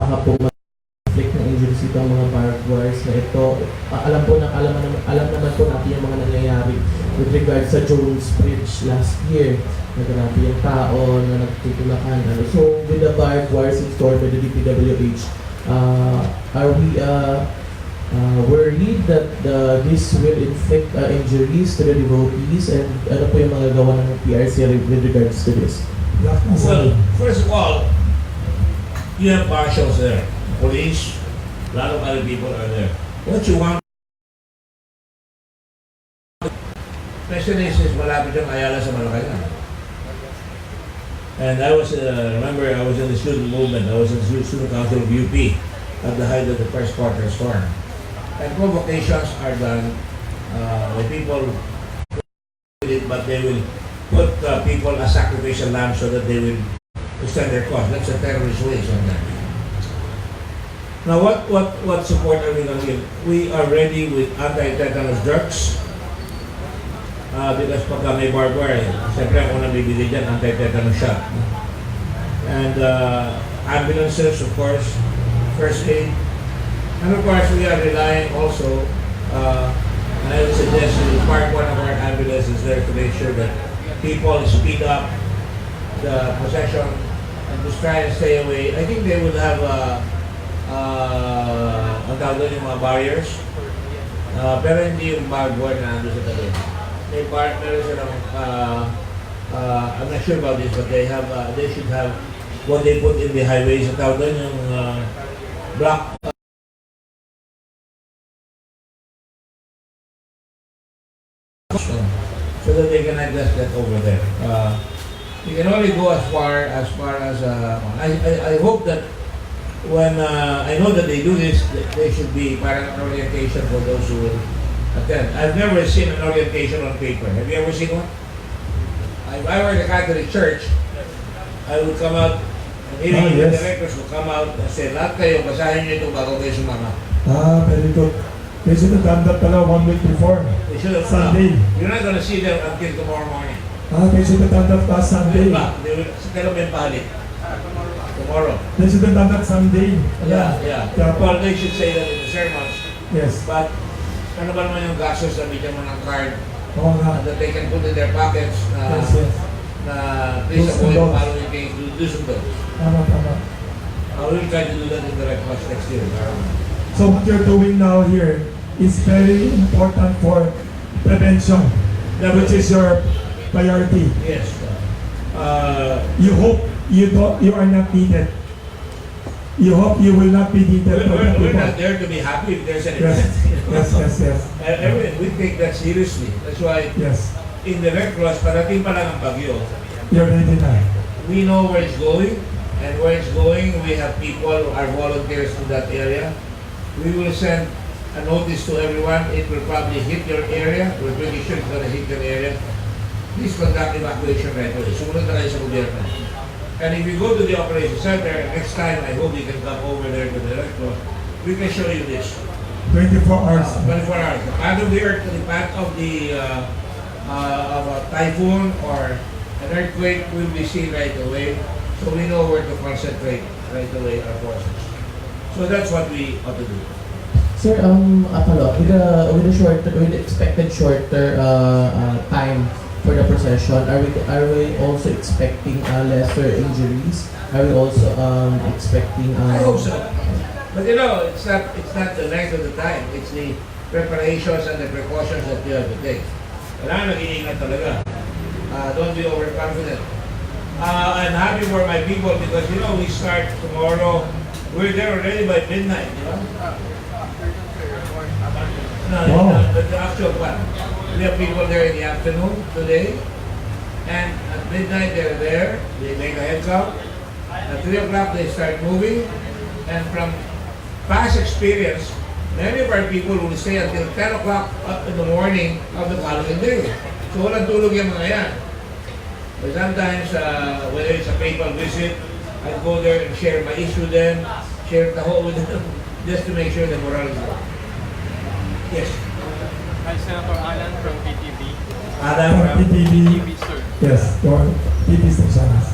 baka po mag-inflict ng injuries itong mga barbed wires na ito. Alam naman po natin yung mga nangyayari with regards sa Jones Bridge last year. Nagarabi yung tao na nagtutulakan. So with the barbed wires installed by the DPWH, are we worried that this will inflict injuries to the devotees, and ano po yung mga gawa ng PRC with regards to this? Well, first of all, you have marshals there, police, a lot of other people are there. What you want, especially since malapit yung Ayala sa Malacanang. And I was, remember, I was in the student movement. I was in the student council of UP at the height of the first quarter storm. And provocations are done by people, but they will put people as sacrificial lambs so that they will extend their cause. That's a terrorist way sometimes. Now, what support are we going to give? We are ready with anti-tetanus drugs because pagka may barbed wire, siyempre ang unang bibili dyan, anti-tetanus shot. And ambulances, of course, first aid. And of course, we are relying also, and I would suggest to park one of our ambulances there to make sure that people speed up the procession and just try and stay away. I think they will have ang tawag doon yung mga barriers, pero hindi yung barbed wire na nandun sa tabi. Meron silang, I'm not sure about this, but they should have what they put in the highways. Ang tawag doon yung block. So that they can adjust that over there. You can only go as far as I hope that when I know that they do this, they should be parang an orientation for those who will attend. I've never seen an orientation on paper. Have you ever seen one? If I were in the Catholic Church, I would come out, and even the directors would come out and say, lahat kayo, basahin nyo ito bago kayo sumama. Very good. They should have done that pala 1 week before. They should have Sunday. You're not going to see them until tomorrow morning. They should have done that last Sunday. They will tell them balik. Tomorrow. They should have done that Sunday. Yeah. Well, they should say that in the sermons. Yes. But, ano ba naman yung gastos na bigyan mo ng card that they can put in their pockets na please avoid the following things, do some those. Tama. I will try to do that in the Red Cross next year. So what you're doing now here is very important for prevention, which is your priority. Yes. You hope you are not needed. You hope you will not be needed. We're not there to be happy if there's an event. Yes. We take that seriously. That's why in the Red Cross, parating pa lang ang bagyo. You're ready na. We know where it's going, and where it's going, we have people who are volunteers to that area. We will send a notice to everyone. It will probably hit your area. We're pretty sure it's going to hit your area. Please conduct evacuation right away. Sumunod na kayo sa gobyerno. And if you go to the operation center, next time, I hope you can come over there to the Red Cross. We can show you this. 24 hours. 24 hours. The path of the earth, the path of a typhoon or an earthquake will be seen right away. So we know where to concentrate right away our forces. So that's what we ought to do. Sir, follow-up, with the expected shorter time for the procession, are we also expecting lesser injuries? Are we also expecting? I hope so. But you know, it's not the length of the time. It's the preparations and the precautions that you have to take. Kailangan nag-iingat talaga. Don't be overconfident. I'm happy for my people because you know we start tomorrow. We're there already by midnight. You know. The actual plan. We have people there in the afternoon today, and at midnight they're there. They make a head count. At 3 o'clock they start moving, and from past experience, many of our people will stay until 10 o'clock in the morning of the following day. So walang tulog yung mga yan. But sometimes, whether it's a papal visit, I go there and share my issue with them, share the whole with them, just to make sure the morale is good. Yes. Hi, Senator Alan from PTV. Adam PTV. PTV, sir. Yes, PTV stations.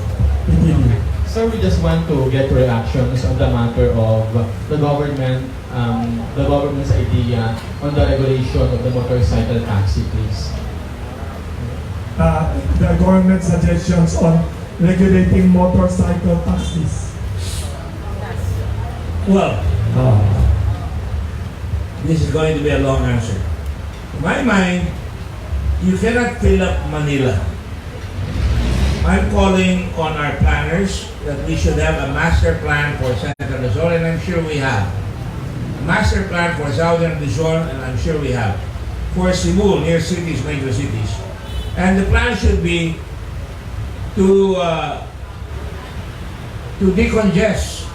PTV. Sir, we just want to get reactions on the matter of the government's idea on the regulation of the motorcycle taxi, please. The government suggestions on regulating motorcycle taxis. Well, this is going to be a long answer. In my mind, you cannot fill up Manila. I'm calling on our planners that we should have a master plan for Central Luzon, and I'm sure we have. A master plan for Southern Luzon, and I'm sure we have. For Cebu, near cities, major cities. And the plan should be to decongest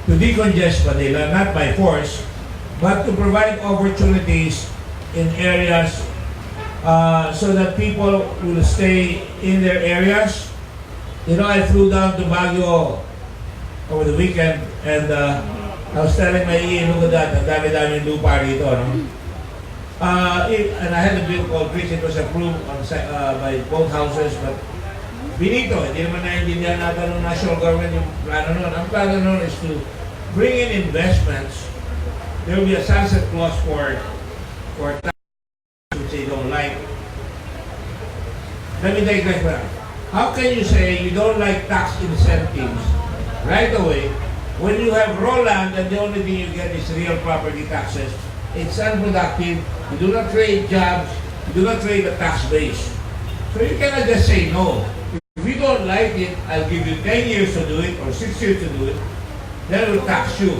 Manila, not by force, but to provide opportunities in areas so that people will stay in their areas. You know, I flew down to Baguio over the weekend, and I was telling my look at that, ang dami-dami lupa rito, no? And I had a bill called which it was approved by both houses, but binito, hindi naman naiintindihan natin ng national government yung plano nun. Ang plano nun is to bring in investments. There will be a sunset clause for taxes which they don't like. Let me digress back. How can you say you don't like tax incentives right away when you have raw land and the only thing you get is real property taxes? It's unproductive. You do not create jobs. You do not create a tax base. So you cannot just say no. If you don't like it, I'll give you 10 years to do it or 6 years to do it. Then we'll tax you.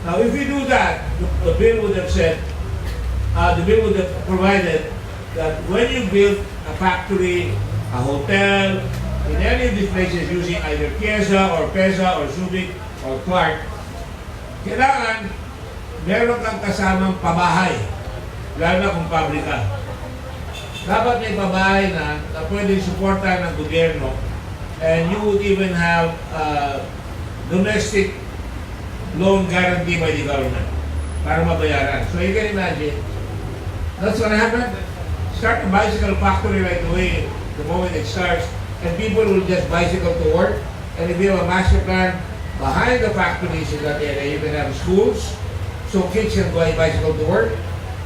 Now, if you do that, the bill would have said, the bill would have provided that when you build a factory, a hotel, in any of these places using either Pieza or Pesa or Subic or Clark, kailangan meron kang kasamang pabahay, lalo na kung pabrika. Dapat may pabahay na pwede suportahan ng gobyerno, and you would even have domestic loan guarantee by the government para mabayaran. So you can imagine, that's what happened. Start a bicycle factory right away the moment it starts, and people will just bicycle to work. And if you have a master plan behind the factories in that area, you can have schools, so kids can go and bicycle to work.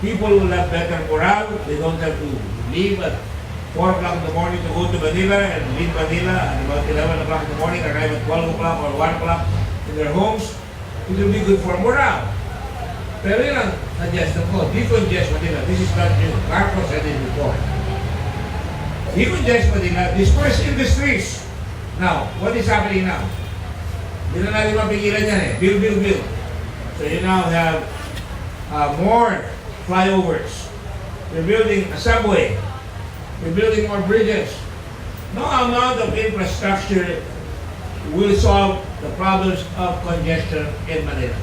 People will have better morale. They don't have to leave at 4 o'clock in the morning to go to Manila and leave Manila at about 11 o'clock in the morning, arrive at 12 o'clock or 1 o'clock in their homes. It will be good for morale. Pero yun ang suggestion ko, decongest Manila. This is not new. Marcos said it before. Decongest Manila, disperse industries. Now, what is happening now? Hindi na natin mapigilan yan eh. Build. So you now have more flyovers. You're building a subway. You're building more bridges. No amount of infrastructure will solve the problems of congestion in Manila.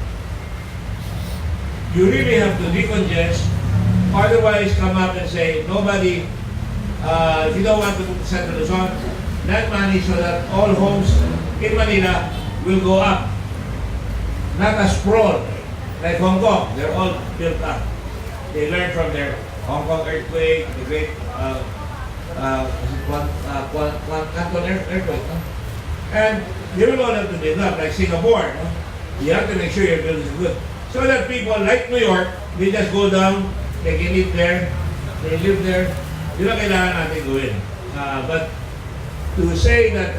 You really have to decongest, otherwise come up and say, nobody, if you don't want to put the Central Luzon, that money so that all homes in Manila will go up. Not a sprawl, like Hong Kong, they're all built up. They learned from their Hong Kong earthquake, the great Canton earthquake, no? And you will all have to build up, like Singapore. No? You have to make sure your building is good. So that people like New York, they just go down, they can live there, they live there. Yun ang kailangan natin gawin. But to say that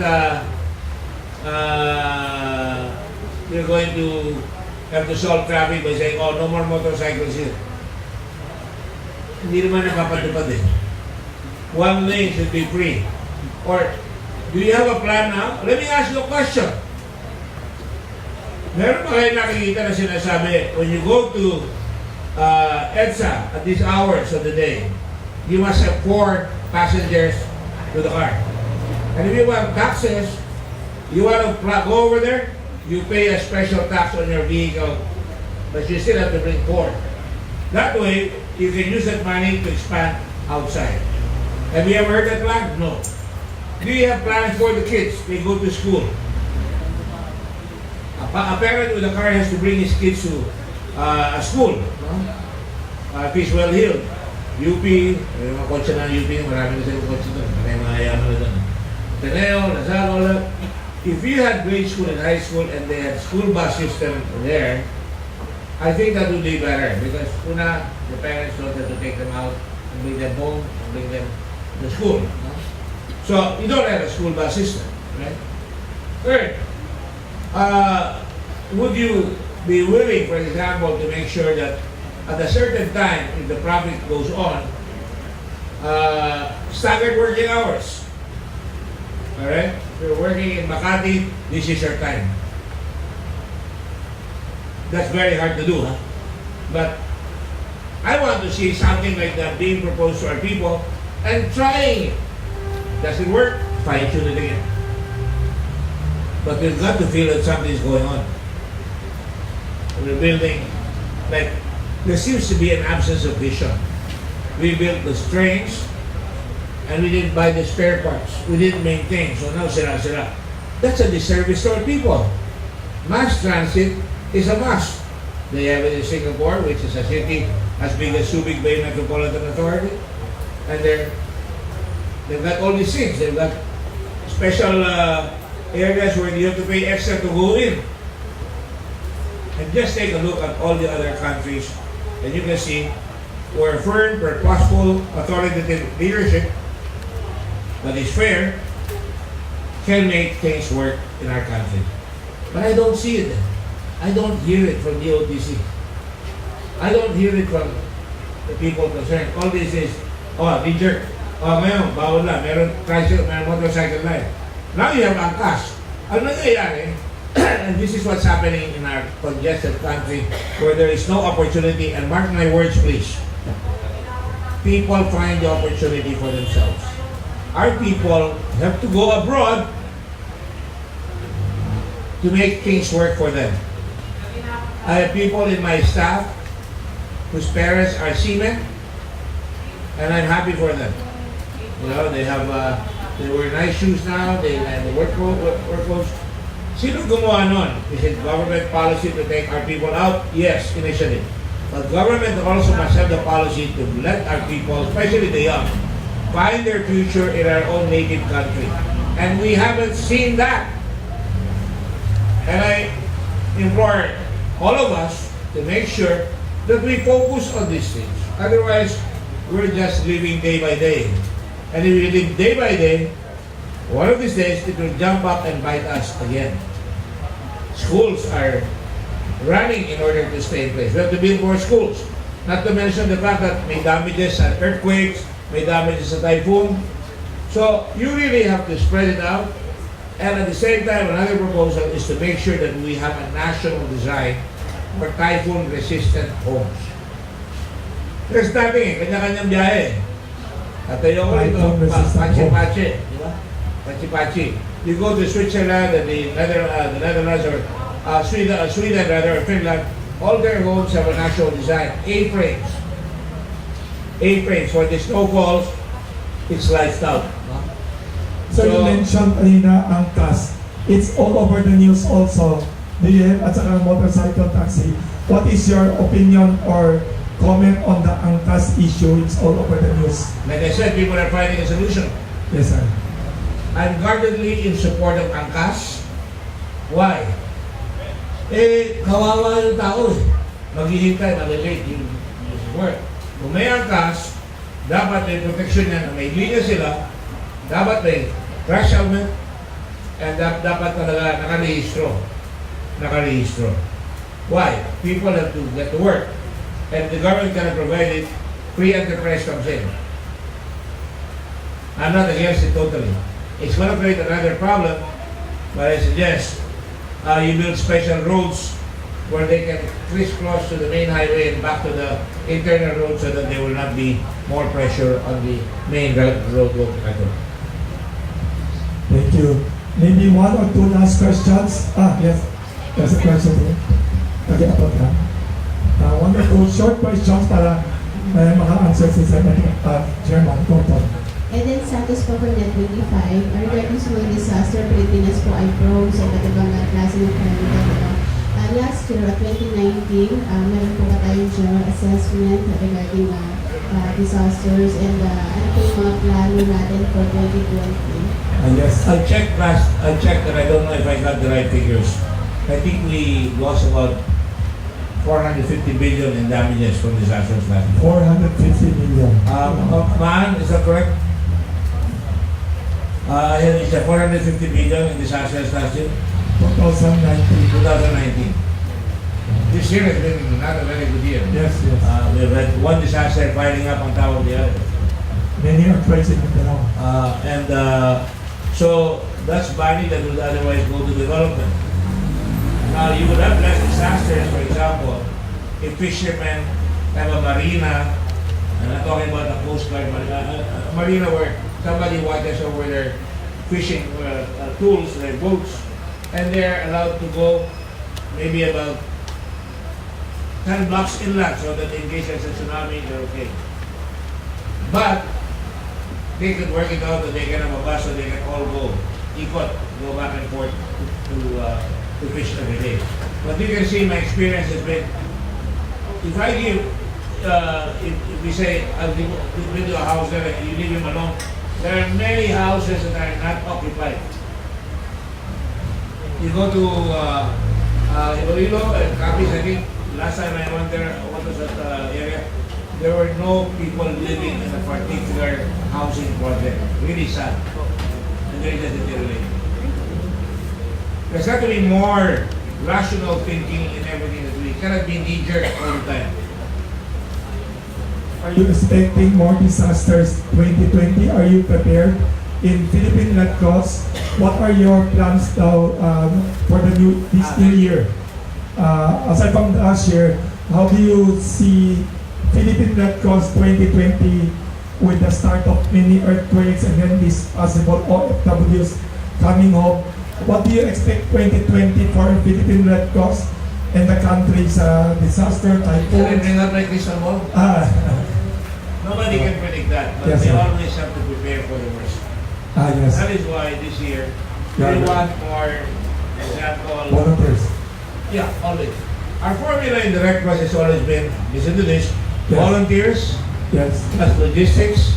you're going to have to solve traffic by saying, oh, no more motorcycles here. Hindi naman napapatupad eh. One lane should be free. Or, do you have a plan now? Let me ask you a question. Meron pa kayo nakikita na sinasabi, when you go to EDSA at these hours of the day, you must have 4 passengers to the car. And if you have taxes, you want to go over there, you pay a special tax on your vehicle, but you still have to bring 4. That way, you can use that money to expand outside. Have you ever heard that plan? No. Do you have plans for the kids? They go to school. A parent with a car has to bring his kids to a school. No? Peace well healed. UP, may mga kotse ng UP, marami na silang kotse doon. May mga yaman na doon. Ateneo, Lasal, all that. if you had grade school and high school and they had school bus system there, I think that would be better because una, the parents don't have to take them out and bring them home and bring them to school. No? So you don't have a school bus system, right? Third, would you be willing, for example, to make sure that at a certain time, if the traffic goes on, staggered working hours? Alright? If you're working in Makati, this is your time. That's very hard to do, huh? But I want to see something like that being proposed to our people and trying it. Does it work? Fine tune it again. But we've got to feel that something is going on. We're building, like, there seems to be an absence of vision. We built the trains, and we didn't buy the spare parts. We didn't maintain, so now sira. That's a disservice to our people. Mass transit is a must. They have it in Singapore, which is a city as big as Subic Bay Metropolitan Authority. And they've got all these things. They've got special areas where you have to pay extra to go in. And just take a look at all the other countries, and you can see where firm, purposeful, authoritative leadership that is fair can make things work in our country. But I don't see it. I don't hear it from the OTC. I don't hear it from the people concerned. All this is, teacher, ngayon, bawal na, meron tricycle, meron motorcycle line. Now you have angkas. Ano nangyayari? And this is what's happening in our congested country where there is no opportunity, and mark my words please, people find the opportunity for themselves. Our people have to go abroad to make things work for them. I have people in my staff whose parents are seamen, and I'm happy for them. You know, they wear nice shoes now, they have the work clothes. Sino gumawa nun? Is it government policy to take our people out? Yes, initially. But government also must have the policy to let our people, especially the young, find their future in our own native country. And we haven't seen that. And I implore all of us to make sure that we focus on these things. Otherwise, we're just living day by day. And if we live day by day, one of these days, it will jump up and bite us again. Schools are running in order to stay in place. We have to build more schools. Not to mention the fact that may damages at earthquakes, may damages at typhoon. So you really have to spread it out. And at the same time, another proposal is to make sure that we have a national design for typhoon-resistant homes. There's nothing, kanya-kanyang biyahe. At tayo ko ito, pachi-pachi, di ba? Pachi-pachi. You go to Switzerland and the Netherlands or Sweden rather, or Finland, all their homes have a national design. A-frames. A-frames. When the snow falls, it's lights out. No? So you mentioned kanina ang CAS. It's all over the news also. Do you have, at saka motorcycle taxi, what is your opinion or comment on the ANCAS issue? It's all over the news. Like I said, people are finding a solution. Yes, sir. I'm guardedly in support of ANCAS. Why? Kawawa yung tao eh. Maghihintay, malilate yung work. Kung may ANCAS, dapat may protection yan, may linya sila, dapat may crash helmet, and dapat talaga nakarehistro. Why? People have to get to work. And the government cannot provide it, free enterprise comes in. I'm not against it totally. It's going to create another problem, but I suggest you build special roads where they can crisscross to the main highway and back to the internal road so that there will not be more pressure on the main road. Thank you. Maybe one or two last questions. Yes. There's a question here. Okay, about that. One or two short questions para mga answers si Chairman. Go on. Eden Santos po for Net 25. Regarding sa mga disaster, Pilipinas po ay prone sa iba't ibang klase ng kalamidad. Last year, 2019, meron po ba tayong general assessment regarding disasters and ano po yung mga plano natin for 2020? Yes. I checked and I don't know if I got the right figures. I think we lost about 450 billion in damages from disasters last year. 450 million. Man, is that correct? It's a 450 billion in disasters last year, 2019. 2019. This year has been not a very good year. Yes, yes. We've had one disaster piling up on top of the other. Many are praising it now. So that's money that would otherwise go to development. Now you would have less disasters, for example, if fishermen have a marina, I'm not talking about a coast guard, but a marina where somebody watches over their fishing tools, their boats, and they're allowed to go maybe about 10 blocks inland so that in case there's a tsunami, they're okay. But they could work it out that they can have a bus so they can all go back and forth to fish every day. But you can see my experience has been, if I give, if we say, I'll give you a house there and you leave him alone, there are many houses that are not occupied. You go to Iloilo and Capiz, I think, last time I went there, what was that area? There were no people living in a particular housing project. Really sad. And there is a deterioration. There's got to be more rational thinking in everything that we cannot be knee-jerk all the time. Are you expecting more disasters 2020? Are you prepared? In Philippine Red Cross, what are your plans now for this new year? Aside from last year, how do you see Philippine Red Cross 2020 with the start of many earthquakes and then these possible OFWs coming home? What do you expect 2020 for Philippine Red Cross and the country's disaster, Can I typhoons? bring up my crystal ball? Nobody can predict that, but Yes, they sir. always have to prepare for the worst. Yes. That is why this year, Yeah, we yeah. want more example. Volunteers. Yeah, always. Our formula in the Red Cross has always been, listen to this, Yes. volunteers, Yes. plus logistics,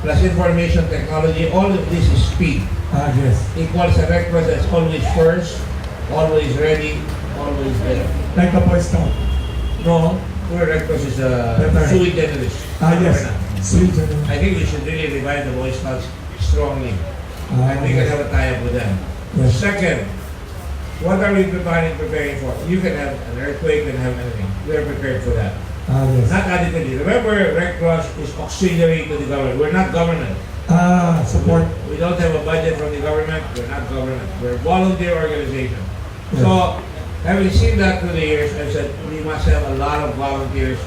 plus information technology, all of this is speed. Yes. Equals a Red Cross that's always first, always ready, always there. Like the Boy Scout. No, our Red Cross is a Veteran. sui generis. Yes. Sweet. I think we should really revive the Boy Scouts strongly. And we can have a tie-up with them. Yes. Second, what are we preparing for? You can have an earthquake, you can have anything. We are prepared for that. Yes. Not adequately. Remember, Red Cross is auxiliary to the government. We're not government. Support. We don't have a budget from the government. We're not government. We're a volunteer organization. Yes. So, having seen that through the years, I said we must have a lot of volunteers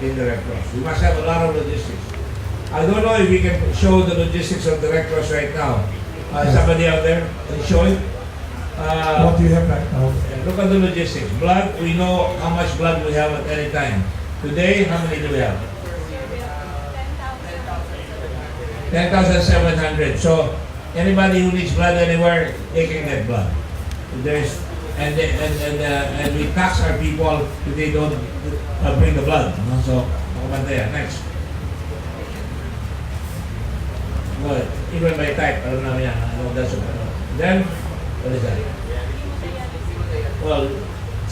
in the Red Cross. We must have a lot of logistics. I don't know if we can show the logistics of the Red Cross right now. Yes. Somebody out there can show it. What do you have right now? Look at the logistics. Blood, we know how much blood we have at any time. Today, how many do we have? 10,700. So, anybody who needs blood anywhere, they can get blood. There's and we tax our people if they don't bring the blood. No? So, next. Good. Even by type, alam namin yan. That's then, what is that? Well,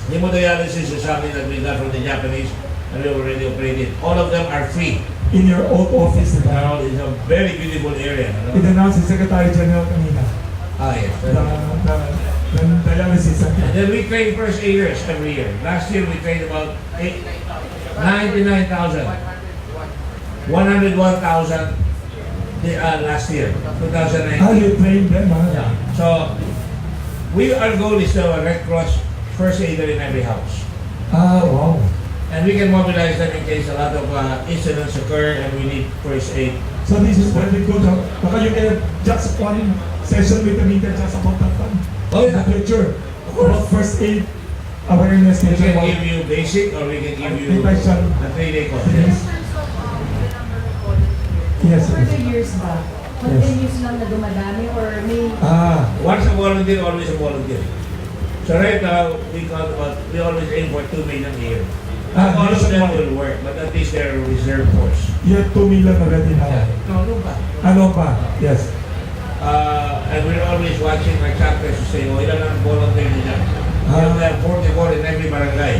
hemodialysis is something that we got from the Japanese and we already operated. All of them are free. In your old office, diba? Now, it's a very beautiful area. It-announce si Secretary General kanina. Yes. The dialysis center. And then we train first aiders every year. Last year we trained about 99,000. 101,000 last year, 2019. You train them, Yeah. So, our goal is to have a Red Cross first aider in every house. Wow. And we can mobilize them in case a lot of incidents occur and we need first aid. So this is very good. Baka you can have just one session with the media just about that one. Oh, yeah. In the future. About first aid awareness. We can give you basic or we can give you a 3-day course. Yes. For the years back, continuous lang na dumadami or may... Once a volunteer, always a volunteer. So right now, we always aim for 2 million a year. All of them nationwide. will work, but at least they're reserve force. You have 2 million already now. No ba? Ano pa? Yes. And we're always watching our chapters to say, oh, ilan ang volunteer nila. You have to have 44 in every barangay.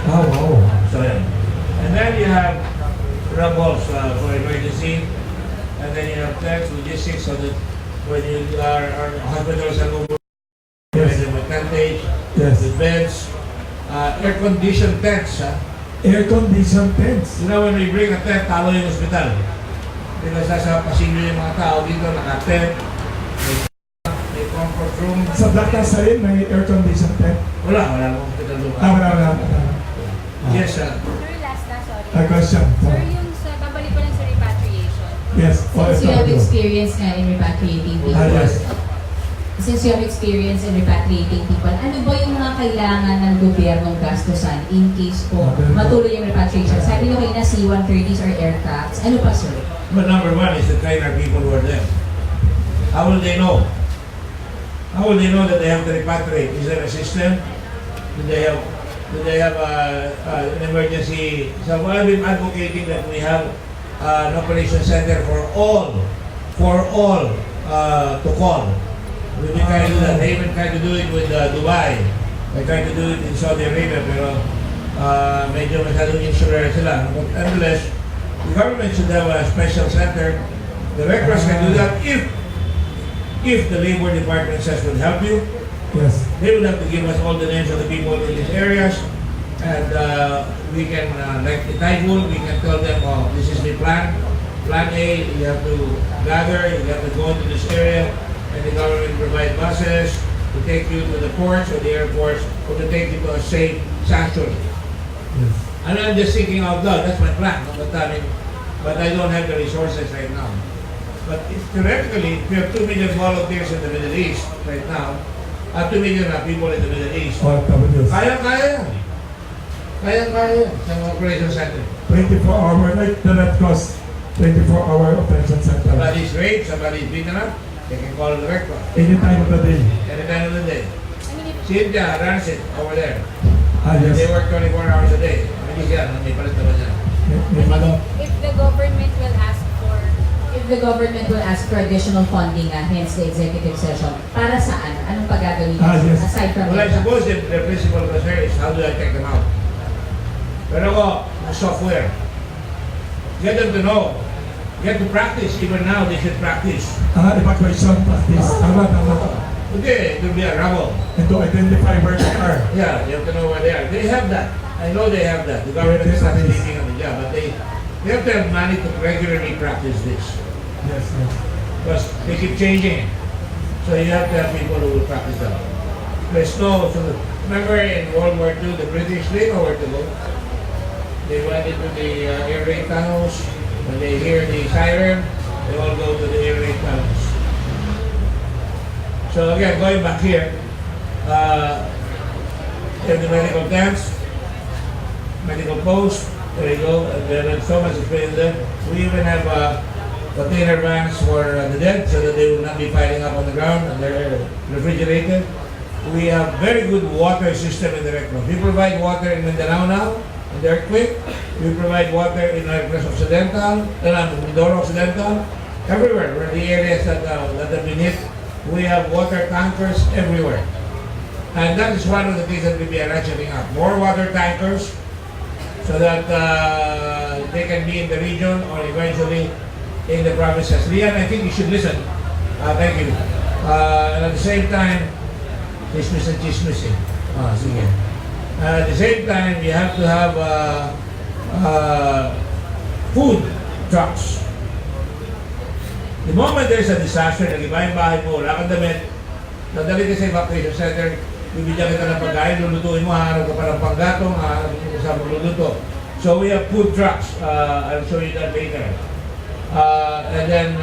Ah, wow. So, yeah. And then you have rebels for emergency. And then you have tanks, logistics, so that when you are hospitals are over, Yes. with tentage, Yes. with beds, air-conditioned tents. Air-conditioned tents. You know, when we bring a tent, talo yung hospital. Because nasa pasilyo yung mga tao dito, naka-tent, may comfort room. Sa Blacktas rin, may air-conditioned tent. Wala mong hospital doon. Wala. Yes, Sir, last na, sorry. A question. Sir, yung sa, babalik ko lang sa repatriation. Yes. Since you have OFW. experience nga in repatriating people, Yes. since you have experience in repatriating people, ano ba yung mga kailangan ng gobyernong gastusan in case po matuloy yung repatriation? Sabi nyo kayo na C-130s or aircrafts. Ano pa, sir? But number one is to train our people who are there. How will they know? How will they know that they have to repatriate? Is there a system? Do they have an emergency? So I've been advocating that we have an operation center for all to call. We've been trying to do that. They even tried to do it with Dubai. They tried to do it in Saudi Arabia, pero medyo masyadong insurer sila. But nonetheless, the government should have a special center. The Red Cross can do that if the Labor Department says will help you. Yes. They would have to give us all the names of the people in these areas, and we can, like the typhoon, we can tell them, oh, this is the plan. Plan A, you have to gather, you have to go into this area, and the government provide buses to take you to the ports or the airports, or to take you to a safe sanctuary. Yes. And I'm just thinking out loud, that's my plan. But I don't have the resources right now. But theoretically, we have 2 million volunteers in the Middle East right now. 2 million people in the Middle East. OFWs. Kaya. Kaya sa operation center. 24-hour, like the Red Cross, 24-hour operation center. Somebody's raped, somebody's beaten up, they can call the Red Cross. Any time of the day. Any time of the day. I mean, if, Cynthia runs it over there. Yes. They work 24 hours a day. Mabilis yan, may palit naman yan. May manong. if the government will ask for, If the government will ask for additional funding, hence the executive session, para saan? Anong paggagawin? Yes. Aside from Well, I aircraft? suppose the principal concern is how do I take them out? Pero ako, the software. Get them to know. Get to practice. Even now, they should practice. Evacuation practice. Tama. Okay, it will be a rubble. And to identify where they are. Yeah, you have to know where they are. They have that. I know they have that. The government is not sleeping on the job, but they have to have money to regularly practice this. Yes. Because they keep changing it. So you have to have people who will practice that. There's no, so remember in World War II, the British, they know where to go. They went into the air raid tunnels. When they hear the siren, they all go to the air raid tunnels. So again, going back here, you have the medical tents, medical posts, there you go, and there is so much space there. We even have container vans for the dead so that they will not be piling up on the ground and they're refrigerated. We have very good water system in the Red Cross. We provide water in Mindanao now, in the earthquake. We provide water in Red Cross Occidental, Mindoro Occidental, everywhere where the areas that have been hit. We have water tankers everywhere. And that is one of the things that we are ratcheting up. More water tankers so that they can be in the region or eventually in the provinces. Rian, I think you should listen. Thank you. And at the same time, chismis and chismis eh. Sige. At the same time, you have to have food trucks. The moment there's a disaster, nag-iba yung bahay mo, wala kang damit, nadali ka sa evacuation center, bibigyan kita ng pagkain, lulutuin mo, hahanap ka pa ng panggatong, hahanap ka sa magluluto. So we have food trucks. I'll show you that later. And then,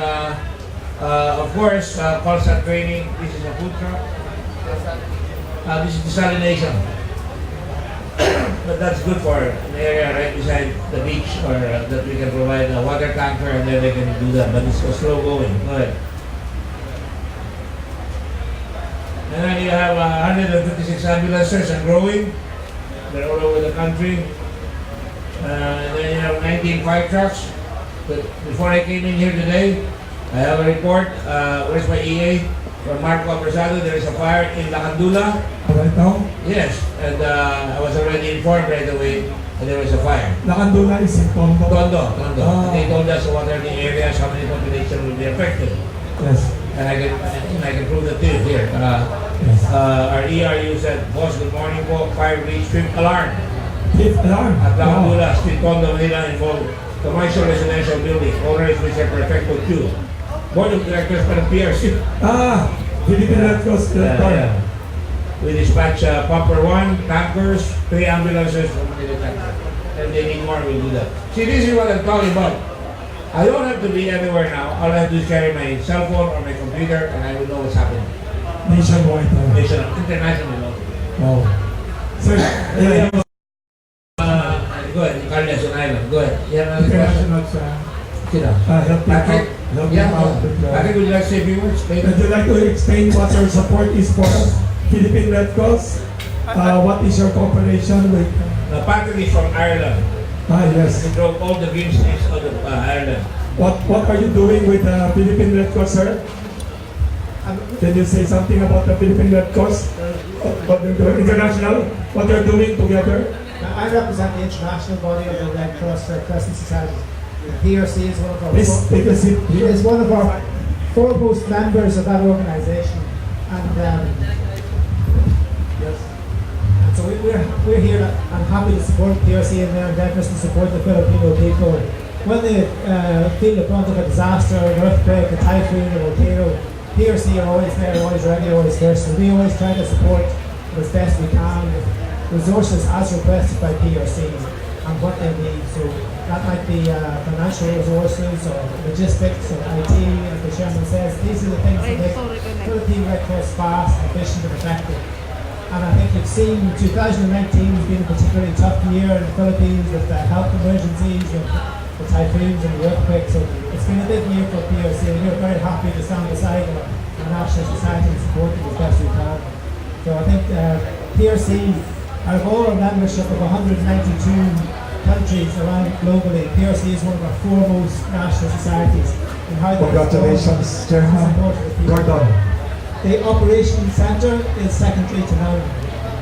of course, constant training. This is a food truck. This is desalination. But that's good for an area right beside the beach or that we can provide a water tanker and then they can do that. But it's slow going. Go ahead. And then you have 156 ambulances and growing. They're all over the country. Then you have 19 fire trucks. But before I came in here today, I have a report. Where's my EA? From Marco Abrasado, there is a fire in Lacandula. Right now, Yes, and I was already informed right away that there was a fire. Lacandula is in Tondo. Tondo. Ah. They told us what are the areas, how many population will be affected. Yes. And I can prove that to you here. Yes. Our ERU said, boss, good morning po, fire breach, fifth alarm. Fifth alarm. At Wow. Lacandula, Street Tondo, Manila, involved commercial residential building, owners which are perfecto too. Board of Directors para PRC. Philippine Red Cross. Yeah. We dispatch pumper 1, tankers, 3 ambulances from Manila tanker. And they need more, we'll do that. See, this is what I'm talking about. I don't have to be everywhere now. All I have to do is carry my cell phone or my computer and I will know what's happening. Nationwide. National, international. Wow. Sir, yeah, Go ahead, Carleton Island. Go ahead. You have another question? international Sit down. help you out. Patrick? Help you Yeah. out with, Patrick, would you like to say a few words? would you like to explain what your support is for Philippine Red Cross? What is your cooperation with? Patrick is from Ireland. Yes. He drove all the green states out of Ireland. What are you doing with the Philippine Red Cross, sir? Can you say something about the Philippine Red Cross? What they're doing international? What they're doing together? I represent the international body of the Red Cross Red Crescent Society. The PRC is one of our Please take a seat here. is one of our foremost members of that organisation, and Yes. so we're here. I'm happy to support PRC in their endeavours to support the Filipino people when they feel the brunt of a disaster, an earthquake, a typhoon, a volcano. PRC are always there, always ready, always first, and we always try to support as best we can with resources as requested by PRC and what they need. So that might be financial resources or logistics or IT, as the chairman says. These are the things that make Philippine Red Cross fast, efficient and effective. And I think you've seen 2019 has been a particularly tough year in the Philippines with the health emergencies and the typhoons and the earthquakes. So it's been a big year for PRC, and we're very happy to stand beside our national society and support them as best we can. So I think PRC, out of all our membership of 192 countries around globally, PRC is one of our foremost national societies. And how they Congratulations, Chairman Gordon. The operations centre is secondary to none.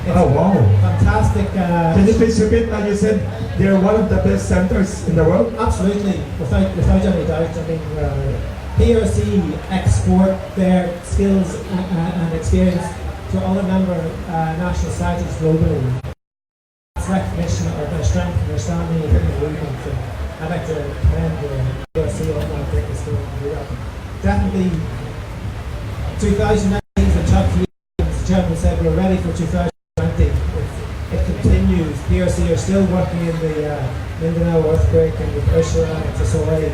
It's Oh, wow. fantastic. Can you please repeat that? You said they're one of the best centers in the world? Absolutely, without any doubt. I mean, PRC export their skills and experience to other member national societies globally. It's recognition of their strength and their standing within the movement. So I'd like to commend the PRC on that. I think it's going to do that. Definitely, 2019 is a tough year. As the chairman said, we're ready for 2020. It continues. PRC are still working in the Mindanao earthquake and with Ursula and Tesori.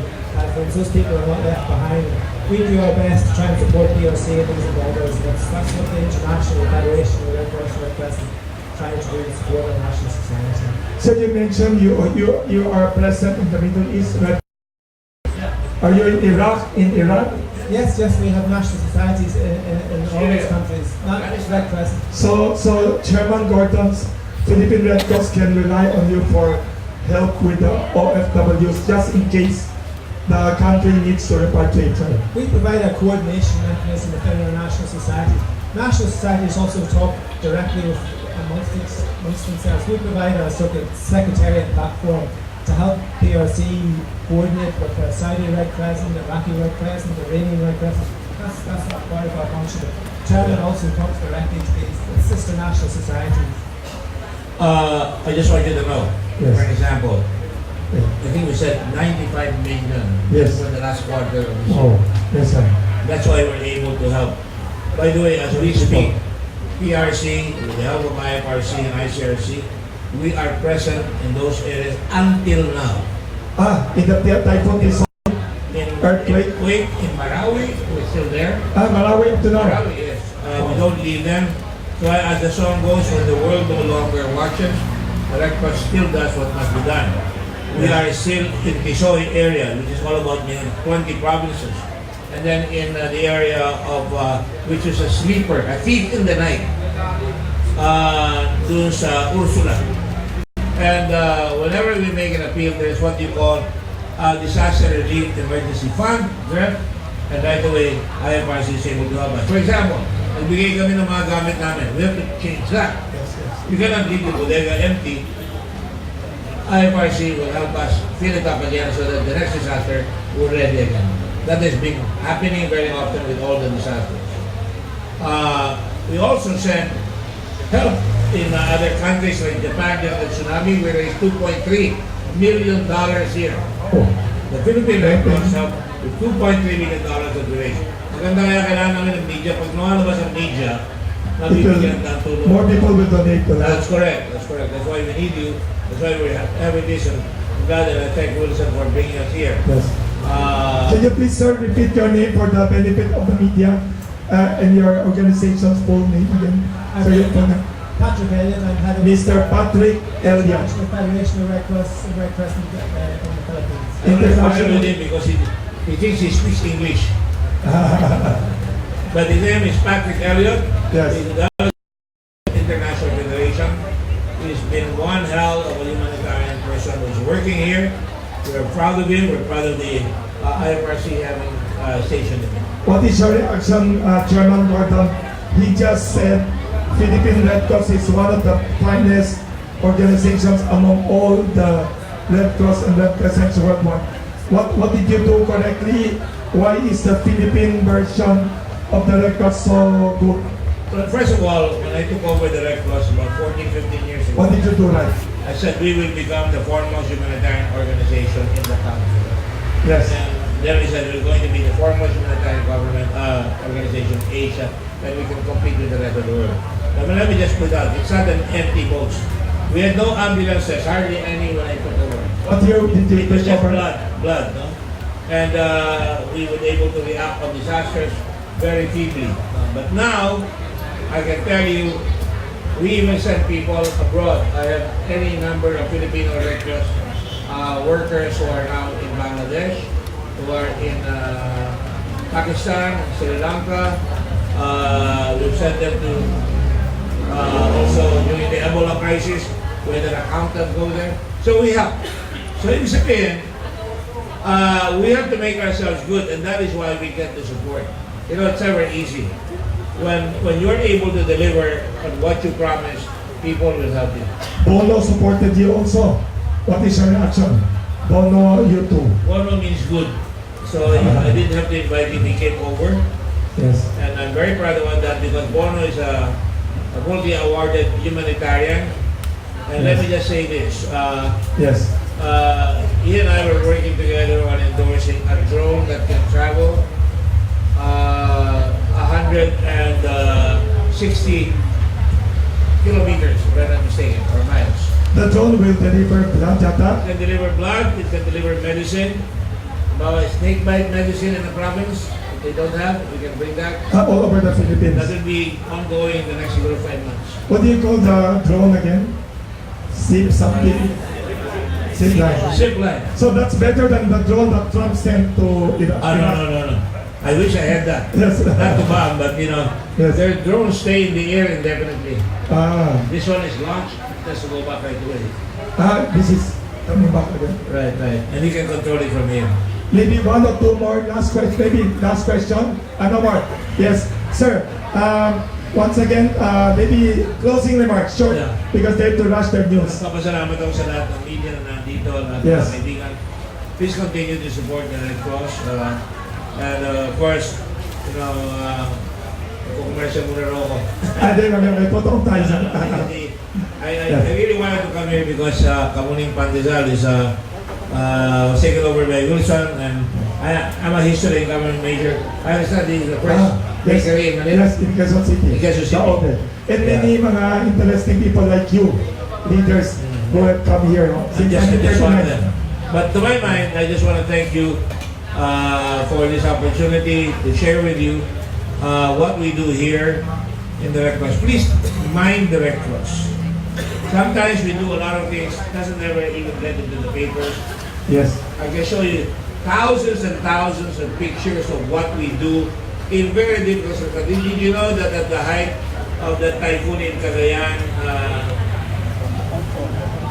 Those people are not left behind. We do our best to try and support PRC in these endeavours. That's what the International Federation of Red Cross Red Crescent trying to do to support our national society. So you mentioned you are present in the Middle East. Are you in Iraq, in Iran? Yes, we have national societies in all these countries, not just Red Crescent. So Chairman Gordon's Philippine Red Cross can rely on you for help with the OFWs just in case the country needs to repatriate. We provide a coordination mechanism within our national society. National societies also talk directly with amongst themselves. We provide a sort of secretariat platform to help PRC coordinate with the Saudi Red Crescent, the Iraqi Red Crescent, the Iranian Red Crescent. That's not part of our function. Chairman also talks directly to these sister national societies. I just want you to know, Yes. for example, I think we said 95 million Yes. for the last quarter of this year. Oh, yes, sir. That's why we're able to help. By the way, as we speak, PRC, with the help of IFRC and ICRC, we are present in those areas until now. In the typhoon is In Earthquake? in Marawi, we're still there. Malawi up to now. Marawi, yes. We don't leave them. So as the song goes, when the world no longer watches, the Red Cross still does what must be done. We are still in Kisoy area, which is all about 20 provinces. And then in the area of, which is a sleeper, a thief in the night, dun sa Ursula. And whenever we make an appeal, there's what you call disaster relief emergency fund, right? And right away, IFRC is able to help us. For example, nagbigay kami ng mga gamit namin. We have to change that. You cannot leave the bodega empty. IFRC will help us fill it up again so that the next disaster will ready again. That has been happening very often with all the disasters. We also send help in other countries like Japan during the tsunami. We raised $2.3 million here. The Philippine Red Cross helped with $2.3 million that we raised. Maganda kaya kailangan namin ng media. Pag lumalabas ang media, nabibigyan ng tulong. More people will donate to that. That's correct. That's correct. That's why we need you. That's why we have having this. And I'm glad and I thank Wilson for bringing us here. Yes. Can you please, sir, repeat your name for the benefit of the media and your organization's full name again? So you can, Patrick Elliott, I'm head of Mr. Patrick Elliott. International Federation of Red Cross in the Philippines. I'm going to fire with him because he thinks he speaks English. But his name is Patrick Elliott. Yes. He's the International Federation. He's been one hell of a humanitarian person who's working here. We're proud of him. We're proud of the IFRC having stationed him. What is your reaction, Chairman Gordon? He just said Philippine Red Cross is one of the finest organizations among all the Red Cross and Red Crescents worldwide. What did you do correctly? Why is the Philippine version of the Red Cross so good? Well, first of all, when I took over the Red Cross about 14, 15 years ago, What did you do right? I said we will become the foremost humanitarian organization in the country. Yes. And then we said we're going to be the foremost humanitarian government organization in Asia, and we can compete with the rest of the world. But let me just put out, it's not an empty boast. We had no ambulances, hardly any when I took over. What year did you It was take just over? blood, no? And we were able to react on disasters very feebly. But now, I can tell you, we even send people abroad. I have any number of Filipino Red Cross workers who are now in Bangladesh, who are in Pakistan, Sri Lanka. We've sent them to also during the Ebola crisis, we had an accountant go there. So we help. So ibig sabihin, we have to make ourselves good, and that is why we get the support. You know, it's never easy. When you're able to deliver on what you promise, people will help you. Bono supported you also. What is your reaction? Bono, you too. Bono means good. So I didn't have to invite him, he came over. Yes. And I'm very proud about that because Bono is a multi-awarded humanitarian. And let me just say this. Yes. He and I were working together on endorsing a drone that can travel 160 kilometers, if I'm not mistaken, or miles. The drone will deliver blood data. It can deliver blood, it can deliver medicine. About snake bite medicine in the province, if they don't have, we can bring that. All over the Philippines. That will be ongoing in the next 5 months. What do you call the drone again? Zip something? Zip line. Zip line. So that's better than the drone that Trump sent to Iraq. No. I wish I had that. Yes. Not to bomb, but you know, Yes. their drones stay in the air indefinitely. Ah, This one is launched, it has to go back right away. this is coming back again. Right. And you can control it from here. Maybe one or two more last question. Maybe last question. No more. Yes, sir. Once again, maybe closing remarks, short, Yeah. because they have to rush their news. Papasalamat ako sa lahat ng media na nandito, lahat ng Yes. mga kaibigan. Please continue to support the Red Cross. And of course, you know, commercial muna rin ako. Hindi, may totoong tayo sa... I really wanted to come here because Kamuning Pandesal is taken over by Wilson, and I'm a history and government major. I understand this is the first bakery in Manila. Yes, in Quezon City. In Quezon City. The oldest. And many mga interesting people like you, leaders, who have come here. Since I just want 1939. them. But to my mind, I just want to thank you for this opportunity to share with you what we do here in the Red Cross. Please mind the Red Cross. Sometimes we do a lot of things, doesn't ever even get into the papers. Yes. I can show you thousands and thousands of pictures of what we do in very difficult circumstances. Did you know that at the height of the typhoon in Cagayan,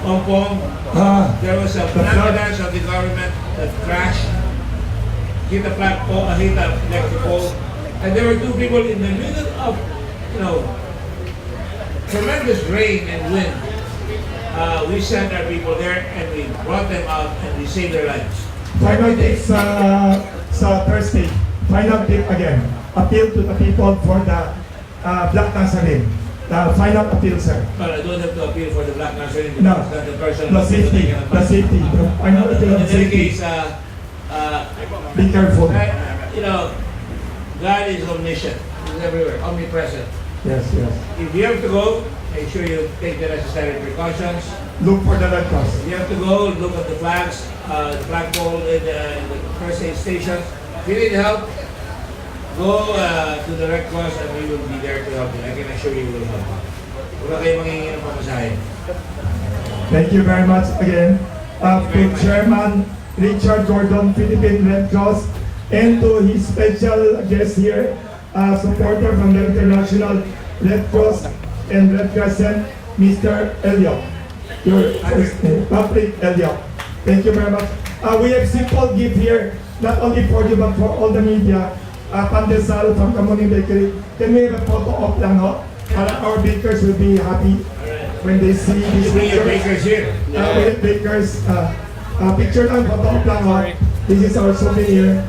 Hong Kong, there was a ambulance of the government that crashed, hit a flat pole, hit a electric pole, and there were two people in the middle of, tremendous rain and wind. We sent our people there and we brought them out and we saved their lives. Final tip sa Thursday. Final tip again. Appeal to the people for the Black Nazarene. The final appeal, sir. But I don't have to appeal for the Black Nazarene. No. It's not the person. The safety. The safety. The final appeal In of any safety. case, Be careful. God is omniscient. He's everywhere, omnipresent. Yes, yes. If you have to go, make sure you take the necessary precautions. Look for the Red Cross. If you have to go, look at the flags, the flagpole in the first aid stations. If you need help, go to the Red Cross and we will be there to help you. I can assure you we will help. Wala kayong mangingin ng pamasahe. Thank you very much again. To Chairman Richard Gordon, Philippine Red Cross, and to his special guest here, supporter from the International Red Cross and Red Crescent, Mr. Elliot. Your Patrick Elliot. Thank you very much. We have simple gift here, not only for you but for all the media. Pandesal from Kamuning Bakery. Can we have a photo op lang, no? Para our bakers will be happy when they see these Bring your pictures. bakers here. We have bakers. Picture lang, photo op lang, no? This is our souvenir.